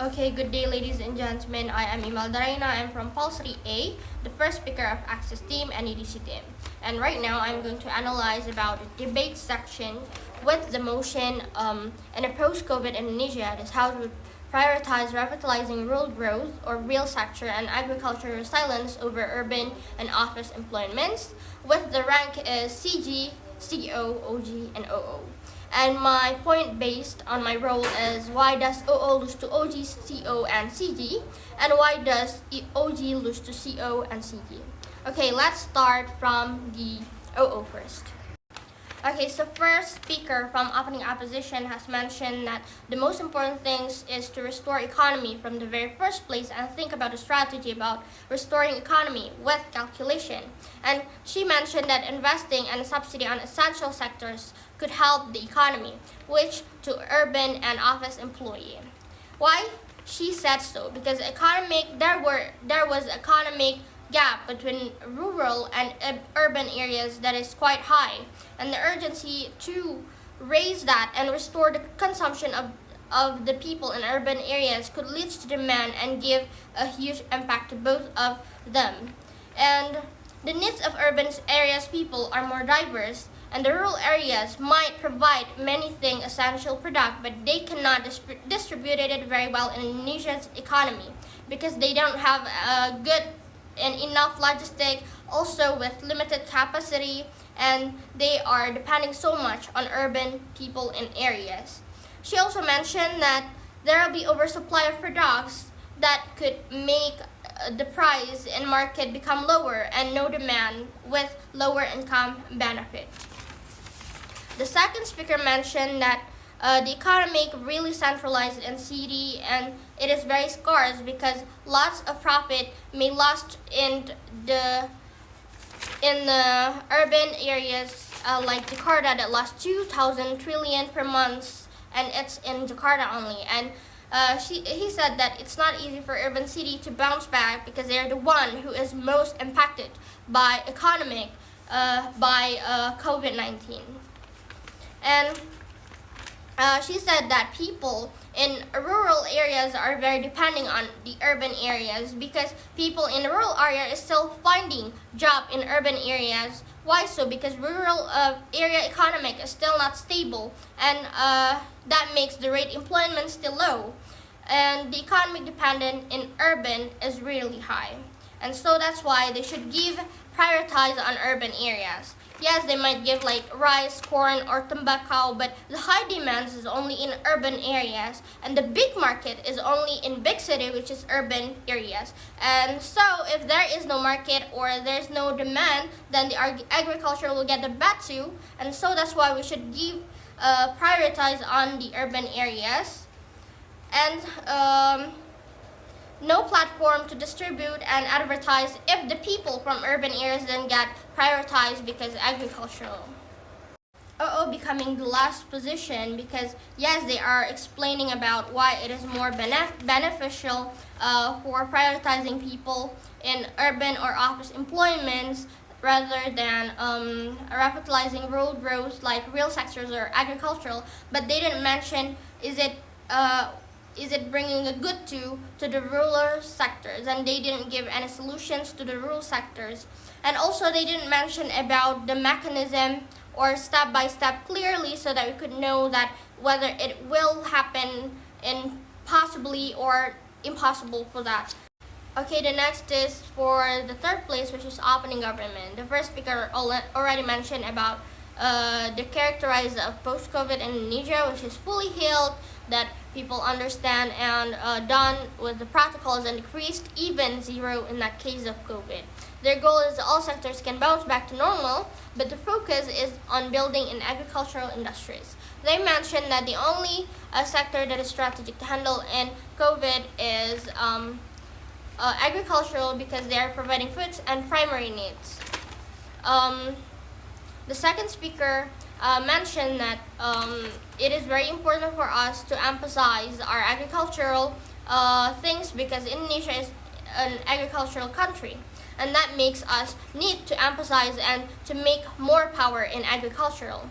Okay, good day ladies and gentlemen. I am IMELDA RAINA. I'm from POLSRI A, the first speaker of Access Team and EDC Team. And right now I'm going to analyze about the debate section with the motion in a post-COVID Indonesia. It is how to prioritize revitalizing rural growth or real sector and agricultural resilience over urban and office employments, with the rank is CG, CO, OG, and OO. And my point based on my role is why does OO lose to OG, CO, and CG? And why does OG lose to CO and CG? Okay, let's start from the OO first. Okay, so first speaker from opening opposition has mentioned that the most important things is to restore economy from the very first place and think about a strategy about restoring economy with calculation. And she mentioned that investing and subsidy on essential sectors could help the economy, which to urban and office employee. Why? She said so because there was economic gap between rural and urban areas that is quite high, and the urgency to raise that and restore the consumption of the people in urban areas could lead to demand and give a huge impact to both of them. And the needs of urban areas people are more diverse, and the rural areas might provide many things essential product, but they cannot distribute it very well in Indonesia's economy because they don't have a good and enough logistic, also with limited capacity, and they are depending so much on urban people in areas. She also mentioned that there will be oversupply of products that could make the price in market become lower and no demand with lower income benefit. The second speaker mentioned that the economy really centralized in city and it is very scarce because lots of profit may lost in the urban areas like Jakarta that lost 2,000 trillion per month, and it's in Jakarta only. And he said that it's not easy for urban city to bounce back because they're the one who is most impacted by COVID-19. And she said that people in rural areas are very depending on the urban areas because people in the rural area is still finding job in urban areas. Why so? Because rural area economic is still not stable, and that makes the rate employment still low, and the economic dependent in urban is really high. And so that's why they should prioritize on urban areas. Yes, they might give like rice, corn, or tobacco, but the high demands is only in urban areas, and the big market is only in big city, which is urban areas. And so if there is no market or there's no demand, then the agriculture will get the bad too. And so that's why we should prioritize on the urban areas. And no platform to distribute and advertise if the people from urban areas then get prioritized because agricultural. OO becoming the last position because yes, they are explaining about why it is more beneficial for prioritizing people in urban or office employments rather than revitalizing rural growth like real sectors or agricultural. But they didn't mention is it bringing a good to the rural sectors, and they didn't give any solutions to the rural sectors. And also they didn't mention about the mechanism or step by step clearly so that we could know that whether it will happen in possibly or impossible for that. Okay, the next is for the third place, which is opening government. The first speaker already mentioned about the characterized of post-COVID Indonesia, which is fully healed, that people understand and done with the protocols and decreased even zero in that case of COVID. Their goal is all sectors can bounce back to normal, but the focus is on building in agricultural industries. They mentioned that the only sector that is strategic to handle in COVID is agricultural because they are providing foods and primary needs. The second speaker mentioned that it is very important for us to emphasize our agricultural things because Indonesia is an agricultural country, and that makes us need to emphasize and to make more power in agricultural.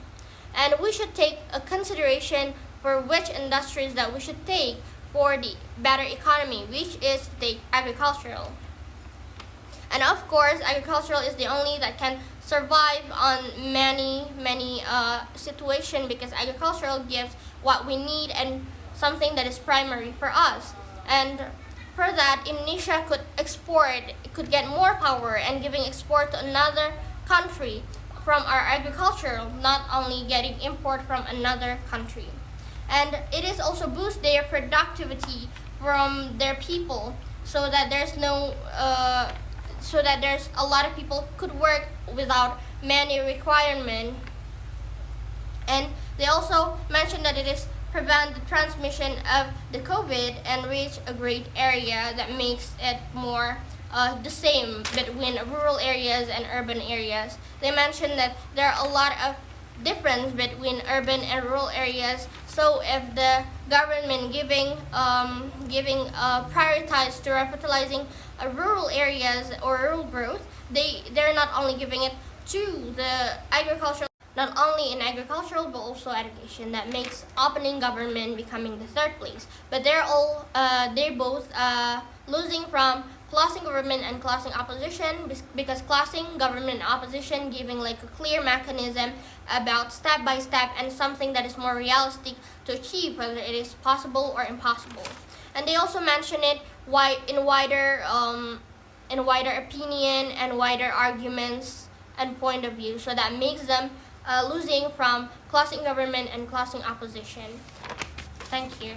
And we should take a consideration for which industries that we should take for the better economy, which is the agricultural. And of course, agricultural is the only that can survive on many situations, because agricultural gives what we need and something that is primary for us. And for that, Indonesia could export, it could get more power and giving export to another country from our agriculture, not only getting import from another country. And it is also boost their productivity from their people, so that there's a lot of people could work without many requirement. And they also mentioned that it is prevent the transmission of the COVID and reach a great area that makes it more the same between rural areas and urban areas. They mentioned that there are a lot of difference between urban and rural areas. So if the government giving prioritize to revitalizing rural areas or rural growth, they're not only giving it to the agricultural, not only in agricultural but also education, that makes opening government becoming the third place. But they're both losing from classing government and classing opposition, because classing government and opposition giving like a clear mechanism about step by step and something that is more realistic to achieve, whether it is possible or impossible. And they also mention it in wider opinion and wider arguments and point of view, so that makes them losing from classing government and classing opposition. Thank you.